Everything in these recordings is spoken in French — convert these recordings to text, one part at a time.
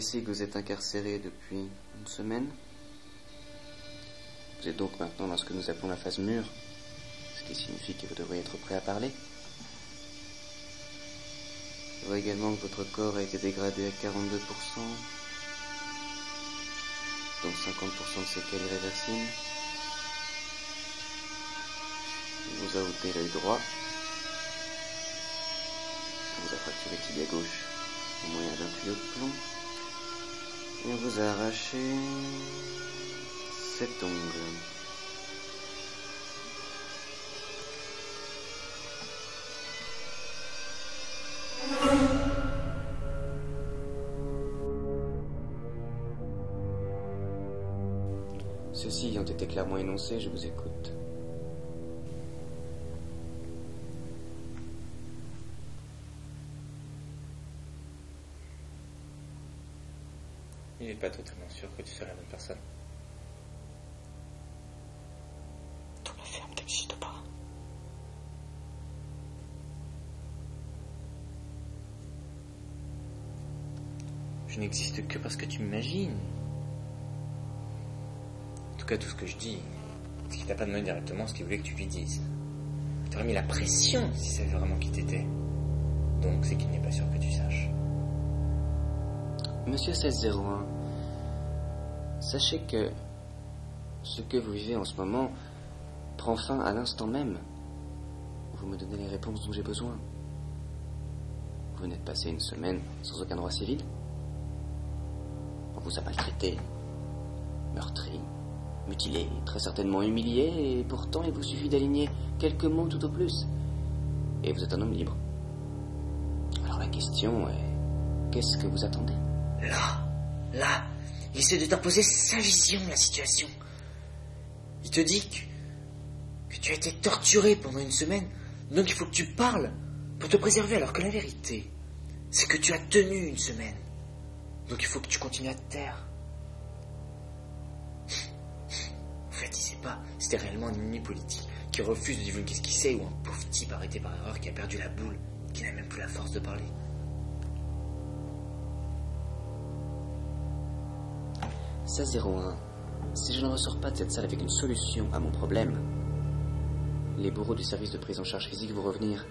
ici que vous êtes incarcéré depuis une semaine. Vous êtes donc maintenant dans ce que nous appelons la phase mûre, ce qui signifie que vous devriez être prêt à parler. Je vois également que votre corps a été dégradé à 42%, donc 50% de séquelles irréversibles. On vous a ôté l'œil droit. On vous a fracturé le tibia gauche au moyen d'un tuyau de plomb. Et on vous a arraché 7 ongles. Ceux-ci ayant été clairement énoncés, je vous écoute. Il n'est pas totalement sûr que tu sois la bonne personne. Ton affaire n'existe pas. Je n'existe que parce que tu m'imagines. En tout cas, tout ce que je dis, c'est qu'il t'a pas demandé directement ce qu'il voulait que tu lui dises. Il t'aurait mis la pression s'il savait vraiment qui t'étais. Donc, c'est qu'il n'est pas sûr que tu saches. Monsieur 1601, sachez que ce que vous vivez en ce moment prend fin à l'instant même où vous me donnez les réponses dont j'ai besoin. Vous venez de passer une semaine sans aucun droit civil. On vous a maltraité, meurtri, mutilé, très certainement humilié, et pourtant il vous suffit d'aligner quelques mots tout au plus. Et vous êtes un homme libre. Alors la question est, qu'est-ce que vous attendez ? Là, il essaie de t'imposer sa vision de la situation. Il te dit que tu as été torturé pendant une semaine, donc il faut que tu parles pour te préserver, alors que la vérité, c'est que tu as tenu une semaine. Donc il faut que tu continues à te taire. En fait, il sait pas, c'était réellement un ennemi politique qui refuse de divulguer ce qu'il sait, ou un pauvre type arrêté par erreur qui a perdu la boule, qui n'a même plus la force de parler. « 1601, si je ne ressors pas de cette salle avec une solution à mon problème, les bourreaux du service de prise en charge physique vont revenir.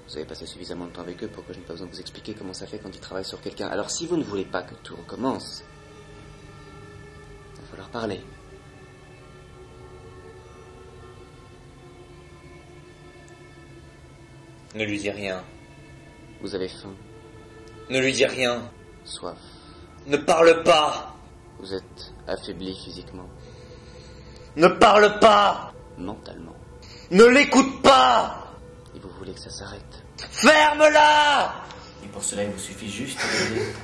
Vous avez passé suffisamment de temps avec eux pour que je n'ai pas besoin de vous expliquer comment ça fait quand ils travaillent sur quelqu'un. Alors si vous ne voulez pas que tout recommence, il va falloir parler. Ne lui dis rien. Vous avez faim, Ne lui dis rien. soif, Ne parle pas. vous êtes affaibli physiquement, Ne parle pas. mentalement, Ne l'écoute pas. et vous voulez que ça s'arrête. Ferme-la. Et pour cela, il vous suffit juste de dire...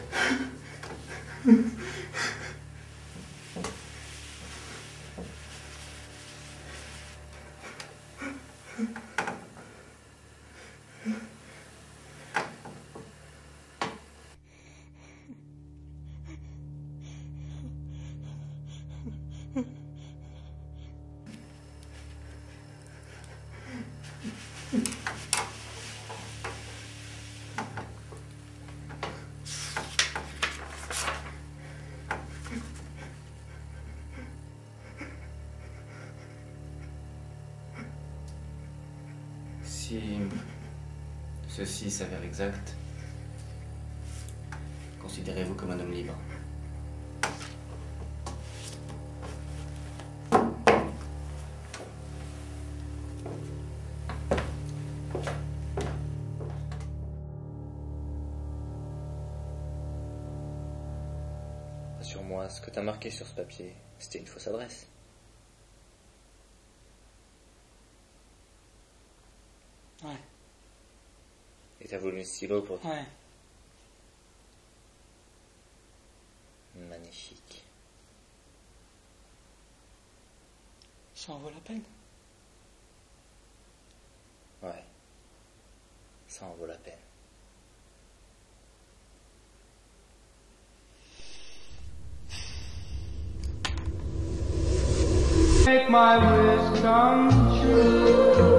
Si ceci s'avère exact, considérez-vous comme un homme libre. Rassure-moi, ce que t'as marqué sur ce papier, c'était une fausse adresse. Ouais. Et t'as voulu le stylo pour... Ouais. Magnifique. Ça en vaut la peine. Ouais. Ça en vaut la peine. Make my wish come true.